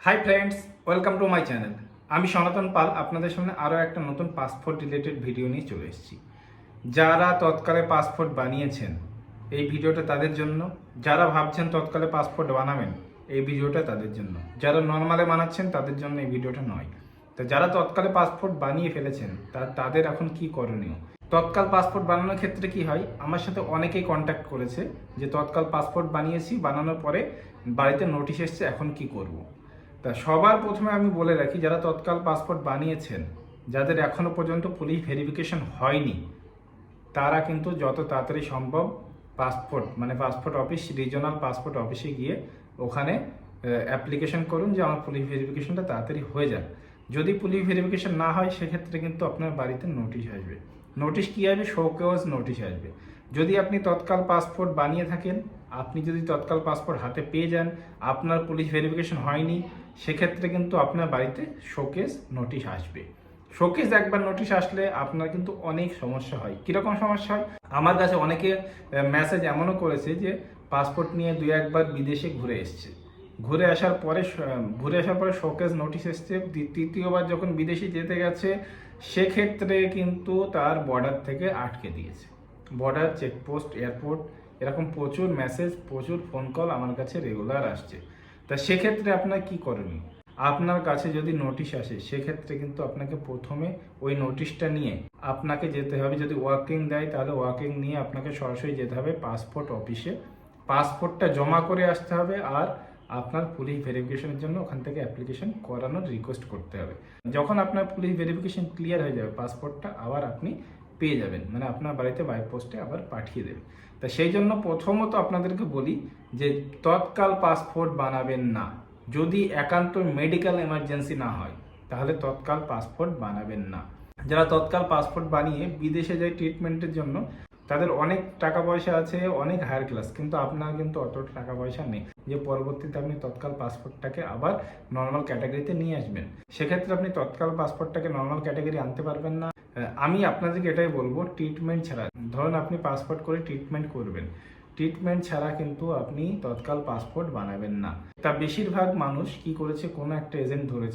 Hi friends, welcome to my channel. আমি সনাতন পাল আপনাদের সামনে আরও একটা নতুন পাসপোর্ট রিলেটেড ভিডিও নিয়ে চলে এসেছি। যারা তৎকালে পাসপোর্ট বানিয়েছেন এই ভিডিওটা তাদের জন্য, যারা ভাবছেন তৎকালে পাসপোর্ট বানাবেন এই ভিডিওটা তাদের জন্য, যারা নর্মালে বানাচ্ছেন তাদের জন্য এই ভিডিওটা নয়। তো যারা তৎকালে পাসপোর্ট বানিয়ে ফেলেছেন তাদের এখন কি করণীয়। তৎকাল পাসপোর্ট বানানোর ক্ষেত্রে কি হয়, আমার সাথে অনেকেই কন্ট্যাক্ট করেছে যে তৎকাল পাসপোর্ট বানিয়েছি, বানানোর পরে বাড়িতে নোটিশ এসছে, এখন কি করব। তা সবার প্রথমে আমি বলে রাখি, যারা তৎকাল পাসপোর্ট বানিয়েছেন, যাদের এখনো পর্যন্ত পুলিশ ভেরিফিকেশন হয়নি, তারা কিন্তু যত তাড়াতাড়ি সম্ভব পাসপোর্ট অফিস, রিজনাল পাসপোর্ট অফিসে গিয়ে ওখানে অ্যাপ্লিকেশন করুন যে আমার পুলিশ ভেরিফিকেশনটা তাড়াতাড়ি হয়ে যাক। যদি পুলিশ ভেরিফিকেশন না হয় সেক্ষেত্রে কিন্তু আপনার বাড়িতে নোটিশ আসবে। নোটিশ কী আসবে? শো কজ নোটিশ আসবে। যদি আপনি তৎকাল পাসপোর্ট বানিয়ে থাকেন, আপনি যদি তৎকাল পাসপোর্ট হাতে পেয়ে যান, আপনার পুলিশ ভেরিফিকেশন হয়নি, সেক্ষেত্রে কিন্তু আপনার বাড়িতে শোকেস নোটিশ আসবে। শোকেস একবার নোটিশ আসলে আপনার কিন্তু অনেক সমস্যা হয়। কীরকম সমস্যা হয়? আমার কাছে অনেকে মেসেজ এমনও করেছে যে পাসপোর্ট নিয়ে দুই একবার বিদেশে ঘুরে আসার পরে শোকেস নোটিশ এসছে, তৃতীয়বার যখন বিদেশে যেতে গেছে সেক্ষেত্রে কিন্তু তার বর্ডার থেকে আটকে দিয়েছে। বর্ডার, চেকপোস্ট, এয়ারপোর্ট, এরকম প্রচুর মেসেজ, প্রচুর ফোন কল আমার কাছে রেগুলার আসছে। তা সেক্ষেত্রে আপনার কি করণীয়? আপনার কাছে যদি নোটিশ আসে সেক্ষেত্রে কিন্তু আপনাকে প্রথমে ওই নোটিশটা নিয়ে আপনাকে যেতে হবে। যদি ওয়ার্কিং দেয় তাহলে ওয়ার্কিং নিয়ে আপনাকে সরাসরি যেতে হবে পাসপোর্ট অফিসে, পাসপোর্টটা জমা করে আসতে হবে, আর আপনার পুলিশ ভেরিফিকেশনের জন্য ওখান থেকে অ্যাপ্লিকেশন করানোর রিকোয়েস্ট করতে হবে। যখন আপনার পুলিশ ভেরিফিকেশন ক্লিয়ার হয়ে যাবে, পাসপোর্টটা আবার আপনি পেয়ে যাবেন, মানে আপনার বাড়িতে বাই পোস্টে আবার পাঠিয়ে দেবে। তা সেই জন্য প্রথমত আপনাদেরকে বলি যে তৎকাল পাসপোর্ট বানাবেন না। যদি একান্ত মেডিকেল এমার্জেন্সি না হয় তাহলে তৎকাল পাসপোর্ট বানাবেন না। যারা তৎকাল পাসপোর্ট বানিয়ে বিদেশে যায় ট্রিটমেন্টের জন্য, তাদের অনেক টাকা পয়সা আছে, অনেক হায়ার ক্লাস, কিন্তু আপনার কিন্তু অত টাকা পয়সা নেই যে পরবর্তীতে আপনি তৎকাল পাসপোর্টটাকে আবার নর্মাল ক্যাটাগরিতে নিয়ে আসবেন। সেক্ষেত্রে আপনি তৎকাল পাসপোর্টটাকে নর্মাল ক্যাটাগরি আনতে পারবেন না। আমি আপনাদেরকে এটাই বলবো, ট্রিটমেন্ট ছাড়া, ধরুন আপনি পাসপোর্ট করে ট্রিটমেন্ট করবেন, ট্রিটমেন্ট ছাড়া কিন্তু আপনি তৎকাল পাসপোর্ট বানাবেন না। তা বেশিরভাগ মানুষ কি করেছে, কোনো একটা এজেন্ট ধরে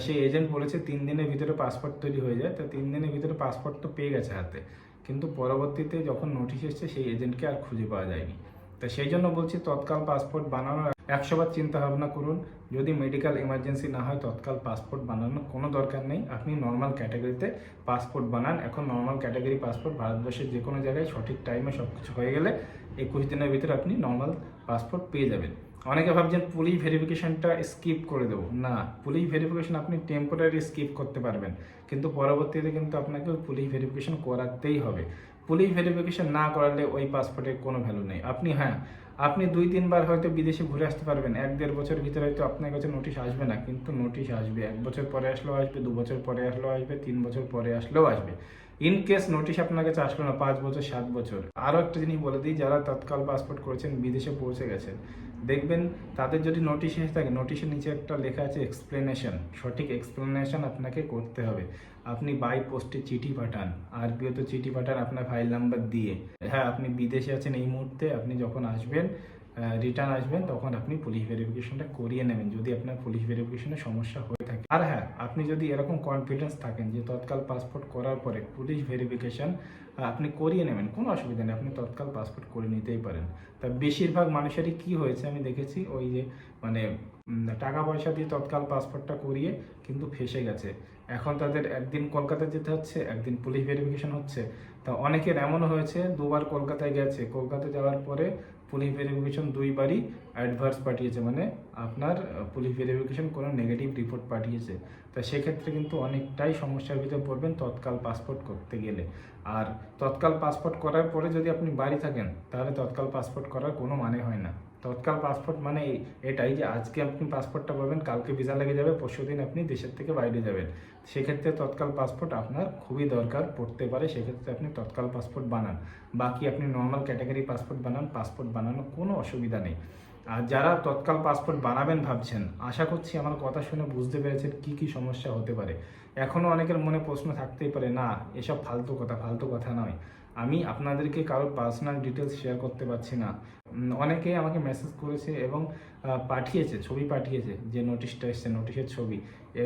সেই এজেন্ট বলেছে 3 দিনের ভিতরে পাসপোর্ট তৈরি হয়ে যায়। তা 3 দিনের ভিতরে পাসপোর্ট তো পেয়ে গেছে হাতে, কিন্তু পরবর্তীতে যখন নোটিশ এসছে সেই এজেন্টকে আর খুঁজে পাওয়া যায়নি। তা সেই জন্য বলছি, তৎকাল পাসপোর্ট বানানোর 100বার চিন্তা ভাবনা করুন। যদি মেডিকেল এমার্জেন্সি না হয় তৎকাল পাসপোর্ট বানানোর কোনো দরকার নেই, আপনি নর্মাল ক্যাটাগরিতে পাসপোর্ট বানান। এখন নর্মাল ক্যাটাগরি পাসপোর্ট ভারতবর্ষের যে কোনো জায়গায় সঠিক টাইমে সব কিছু হয়ে গেলে 21 দিনের ভিতরে আপনি নর্মাল পাসপোর্ট পেয়ে যাবেন। অনেকে ভাবছেন পুলিশ ভেরিফিকেশনটা স্কিপ করে দেবো, না, পুলিশ ভেরিফিকেশন আপনি টেম্পোরারি স্কিপ করতে পারবেন, কিন্তু পরবর্তীতে কিন্তু আপনাকে ওই পুলিশ ভেরিফিকেশন করাতেই হবে। পুলিশ ভেরিফিকেশন না করালে ওই পাসপোর্টের কোনো ভ্যালু নেই। আপনি 2-3 বার হয়তো বিদেশে ঘুরে আসতে পারবেন, 1-1.5 বছরের ভিতরে হয়তো আপনার কাছে নোটিশ আসবে না, কিন্তু নোটিশ আসবে। 1 বছর পরে আসলেও আসবে, 2 বছর পরে আসলেও আসবে, 3 বছর পরে আসলেও আসবে। ইন কেস নোটিশ আপনার কাছে আসলো না 5 বছর, 7 বছর। আরও একটা জিনিস বলে দিই, যারা তৎকাল পাসপোর্ট করেছেন, বিদেশে পৌঁছে গেছেন, দেখবেন তাদের যদি নোটিশ এসে থাকে, নোটিশের নিচে একটা লেখা আছে এক্সপ্লেনেশন। সঠিক এক্সপ্লেনেশন আপনাকে করতে হবে। আপনি বাই পোস্টে চিঠি পাঠান, আরপিওতে চিঠি পাঠান আপনার ফাইল নাম্বার দিয়ে। হ্যাঁ, আপনি বিদেশে আছেন এই মুহূর্তে, আপনি যখন আসবেন, রিটার্ন আসবেন, তখন আপনি পুলিশ ভেরিফিকেশনটা করিয়ে নেবেন যদি আপনার পুলিশ ভেরিফিকেশনের সমস্যা হয়ে থাকে। আর হ্যাঁ, আপনি যদি এরকম কনফিডেন্স থাকেন যে তৎকাল পাসপোর্ট করার পরে পুলিশ ভেরিফিকেশন আপনি করিয়ে নেবেন, কোনো অসুবিধা নেই, আপনি তৎকাল পাসপোর্ট করে নিতেই পারেন। তা বেশিরভাগ মানুষেরই কি হয়েছে আমি দেখেছি, ওই যে মানে টাকা পয়সা দিয়ে তৎকাল পাসপোর্টটা করিয়ে কিন্তু ফেসে গেছে। এখন তাদের একদিন কলকাতা যেতে হচ্ছে, একদিন পুলিশ ভেরিফিকেশন হচ্ছে। তা অনেকের এমনও হয়েছে 2 বার কলকাতায় গেছে, কলকাতা যাওয়ার পরে পুলিশ ভেরিফিকেশন 2 বারই অ্যাডভার্স পাঠিয়েছে, মানে আপনার পুলিশ ভেরিফিকেশন কোনো নেগেটিভ রিপোর্ট পাঠিয়েছে। তা সেক্ষেত্রে কিন্তু অনেকটাই সমস্যার ভিতরে পড়বেন তৎকাল পাসপোর্ট করতে গেলে। আর তৎকাল পাসপোর্ট করার পরে যদি আপনি বাড়ি থাকেন তাহলে তৎকাল পাসপোর্ট করার কোনো মানে হয় না। তৎকাল পাসপোর্ট মানে এটাই যে আজকে আপনি পাসপোর্টটা পাবেন, কালকে ভিসা লেগে যাবে, পরশুদিন আপনি দেশের থেকে বাইরে যাবেন। সেক্ষেত্রে তৎকাল পাসপোর্ট আপনার খুবই দরকার পড়তে পারে, সেক্ষেত্রে আপনি তৎকাল পাসপোর্ট বানান। বাকি আপনি নর্মাল ক্যাটাগরি পাসপোর্ট বানান, পাসপোর্ট বানানো কোনো অসুবিধা নেই। আর যারা তৎকাল পাসপোর্ট বানাবেন ভাবছেন, আশা করছি আমার কথা শুনে বুঝতে পেরেছেন কি কি সমস্যা হতে পারে। এখনও অনেকের মনে প্রশ্ন থাকতেই পারে, না এসব ফালতু কথা নয়। আমি আপনাদেরকে কারো পার্সোনাল ডিটেলস শেয়ার করতে পারছি না। অনেকেই আমাকে মেসেজ করেছে এবং পাঠিয়েছে, ছবি পাঠিয়েছে যে নোটিশটা এসছে, নোটিশের ছবি,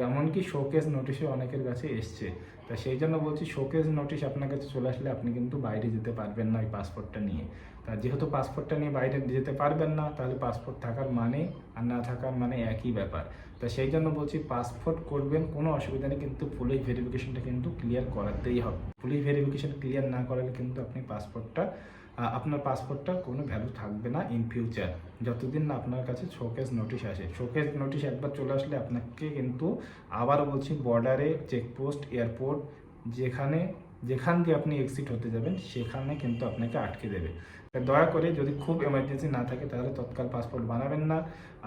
এমনকি শোকেস নোটিশও অনেকের কাছে এসছে। তা সেই জন্য বলছি, শোকেস নোটিশ আপনার কাছে চলে আসলে আপনি কিন্তু বাইরে যেতে পারবেন না ওই পাসপোর্টটা নিয়ে। তা যেহেতু পাসপোর্টটা নিয়ে বাইরে যেতে পারবেন না, তাহলে পাসপোর্ট থাকার মানে আর না থাকার মানে একই ব্যাপার। তা সেই জন্য বলছি, পাসপোর্ট করবেন, কোনো অসুবিধা নেই, কিন্তু পুলিশ ভেরিফিকেশনটা কিন্তু ক্লিয়ার করাতেই হবে। পুলিশ ভেরিফিকেশন ক্লিয়ার না করালে কিন্তু আপনার পাসপোর্টটার কোনো ভ্যালু থাকবে না ইন ফিউচার, যতদিন না আপনার কাছে শোকেস নোটিশ আসে। শোকেস নোটিশ একবার চলে আসলে আপনাকে কিন্তু, আবারও বলছি, বর্ডারে, চেকপোস্ট, এয়ারপোর্ট, যেখান দিয়ে আপনি এক্সিট হতে যাবেন সেখানে কিন্তু আপনাকে আটকে দেবে। দয়া করে, যদি খুব এমার্জেন্সি না থাকে তাহলে তৎকাল পাসপোর্ট বানাবেন না।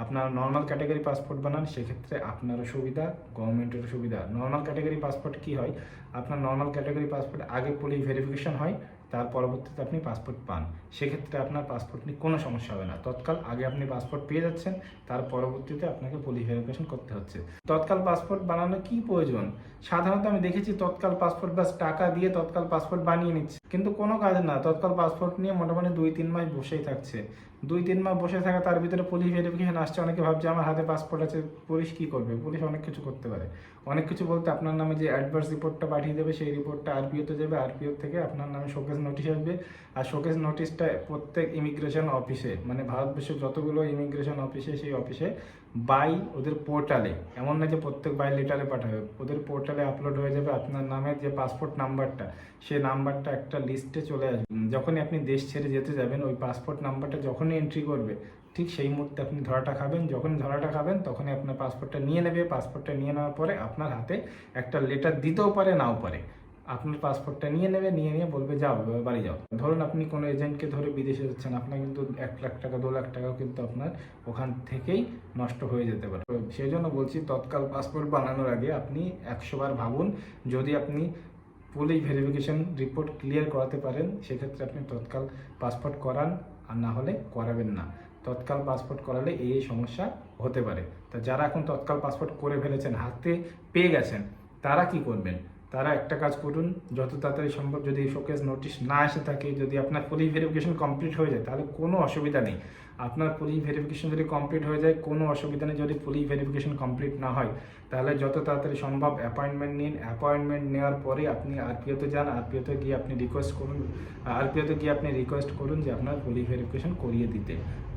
আপনার নর্মাল ক্যাটাগরি পাসপোর্ট বানান, সেক্ষেত্রে আপনারও সুবিধা, গভর্নমেন্টেরও সুবিধা। নর্মাল ক্যাটাগরি পাসপোর্ট কি হয়, আপনার নর্মাল ক্যাটাগরি পাসপোর্ট আগে পুলিশ ভেরিফিকেশন হয়, তার পরবর্তীতে আপনি পাসপোর্ট পান। সেক্ষেত্রে আপনার পাসপোর্ট নিয়ে কোনো সমস্যা হবে না। তৎকাল আগে আপনি পাসপোর্ট পেয়ে যাচ্ছেন, তার পরবর্তীতে আপনাকে পুলিশ ভেরিফিকেশন করতে হচ্ছে। তৎকাল পাসপোর্ট বানানো কি প্রয়োজন? সাধারণত আমি দেখেছি তৎকাল পাসপোর্ট বাস টাকা দিয়ে তৎকাল পাসপোর্ট বানিয়ে নিচ্ছে, কিন্তু কোনো কাজ না। তৎকাল পাসপোর্ট নিয়ে মোটামুটি 2-3 মাস বসেই থাকছে। 2-3 মাস বসে থাকা, তার ভিতরে পুলিশ ভেরিফিকেশন আসছে। অনেকে ভাবছে আমার হাতে পাসপোর্ট আছে, পুলিশ কি করবে? পুলিশ অনেক কিছু করতে পারে। অনেক কিছু বলতে, আপনার নামে যে অ্যাডভার্স রিপোর্টটা পাঠিয়ে দেবে, সেই রিপোর্টটা আরপিওতে যাবে, আরপিও থেকে আপনার নামে শোকেস নোটিশ আসবে। আর শোকেস নোটিশটা প্রত্যেক ইমিগ্রেশন অফিসে, মানে ভারতবর্ষের যতগুলো ইমিগ্রেশন অফিসে, সেই অফিসে বাই ওদের পোর্টালে, এমন না যে প্রত্যেক বাই লেটারে পাঠাবে, ওদের পোর্টালে আপলোড হয়ে যাবে আপনার নামের যে পাসপোর্ট নাম্বারটা, সেই নাম্বারটা একটা লিস্টে চলে আসবে। যখনই আপনি দেশ ছেড়ে যেতে যাবেন, ওই পাসপোর্ট নাম্বারটা যখনই এন্ট্রি করবে, ঠিক সেই মুহূর্তে আপনি ধরাটা খাবেন। যখনই ধরাটা খাবেন, তখনই আপনার পাসপোর্টটা নিয়ে নেবে। পাসপোর্টটা নিয়ে নেওয়ার পরে আপনার হাতে একটা লেটার দিতেও পারে, নাও পারে। আপনার পাসপোর্টটা নিয়ে নেবে, নিয়ে বলবে যাও, এবার বাড়ি যাও। ধরুন আপনি কোনো এজেন্টকে ধরে বিদেশে যাচ্ছেন, আপনার কিন্তু 1 লাখ টাকা, 2 লাখ টাকাও কিন্তু আপনার ওখান থেকেই নষ্ট হয়ে যেতে পারে। সেই জন্য বলছি, তৎকাল পাসপোর্ট বানানোর আগে আপনি 100 বার ভাবুন। যদি আপনি পুলিশ ভেরিফিকেশন রিপোর্ট ক্লিয়ার করাতে পারেন, সেক্ষেত্রে আপনি তৎকাল পাসপোর্ট করান, আর না হলে করাবেন না। তৎকাল পাসপোর্ট করালে এই সমস্যা হতে পারে। তা যারা এখন তৎকাল পাসপোর্ট করে ফেলেছেন, হাতে পেয়ে গেছেন, তারা কি করবেন? তারা একটা কাজ করুন, যত তাড়াতাড়ি সম্ভব, যদি শোকেস নোটিশ না এসে থাকে, যদি আপনার পুলিশ ভেরিফিকেশন কমপ্লিট হয়ে যায়, তাহলে কোনো অসুবিধা নেই। আপনার পুলিশ ভেরিফিকেশন যদি কমপ্লিট হয়ে যায়, কোনো অসুবিধা নেই। যদি পুলিশ ভেরিফিকেশন কমপ্লিট না হয়, তাহলে যত তাড়াতাড়ি সম্ভব অ্যাপয়েন্টমেন্ট নিন। অ্যাপয়েন্টমেন্ট নেওয়ার পরে আপনি আরপিওতে যান, আরপিওতে গিয়ে আপনি রিকোয়েস্ট করুন যে আপনার পুলিশ ভেরিফিকেশন করিয়ে দিতে।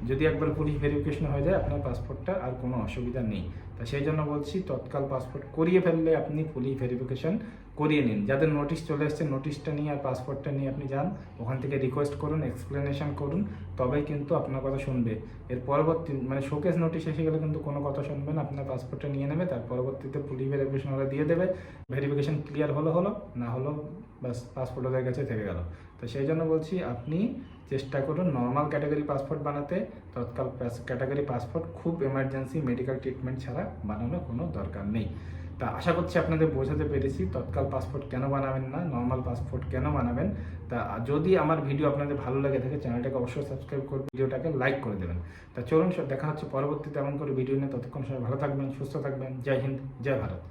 যদি একবার পুলিশ ভেরিফিকেশন হয়ে যায়, আপনার পাসপোর্টটা আর কোনো অসুবিধা নেই। তা সেই জন্য বলছি, তৎকাল পাসপোর্ট করিয়ে ফেললে আপনি পুলিশ ভেরিফিকেশন করিয়ে নিন। যাদের নোটিশ চলে এসছে, নোটিশটা নিয়ে আর পাসপোর্টটা নিয়ে আপনি যান, ওখান থেকে রিকোয়েস্ট করুন, এক্সপ্লেনেশন করুন, তবেই কিন্তু আপনার কথা শুনবে। এর পরবর্তী, মানে শোকেস নোটিশ এসে গেলে কিন্তু কোনো কথা শুনবে না। আপনার পাসপোর্টটা নিয়ে নেবে, তার পরবর্তীতে পুলিশ ভেরিফিকেশন ওরা দিয়ে দেবে। ভেরিফিকেশন ক্লিয়ার হলো, না হলো বাস, পাসপোর্ট ওদের কাছে থেকে গেল। তো সেই জন্য বলছি, আপনি চেষ্টা করুন নর্মাল ক্যাটাগরি পাসপোর্ট বানাতে। তৎকাল ক্যাটাগরি পাসপোর্ট খুব এমার্জেন্সি, মেডিকেল ট্রিটমেন্ট ছাড়া বানানোর কোনো দরকার নেই। তা আশা করছি আপনাদের বোঝাতে পেরেছি তৎকাল পাসপোর্ট কেন বানাবেন না, নর্মাল পাসপোর্ট কেন বানাবেন। তা যদি আমার ভিডিও আপনাদের ভালো লাগে থাকে, চ্যানেলটাকে অবশ্যই সাবস্ক্রাইব করে ভিডিওটাকে লাইক করে দেবেন। তা চলুন, দেখা হচ্ছে পরবর্তীতে এমন করে ভিডিও নিয়ে। ততক্ষণ সবাই ভালো থাকবেন, সুস্থ থাকবেন। জয় হিন্দ, জয় ভারত।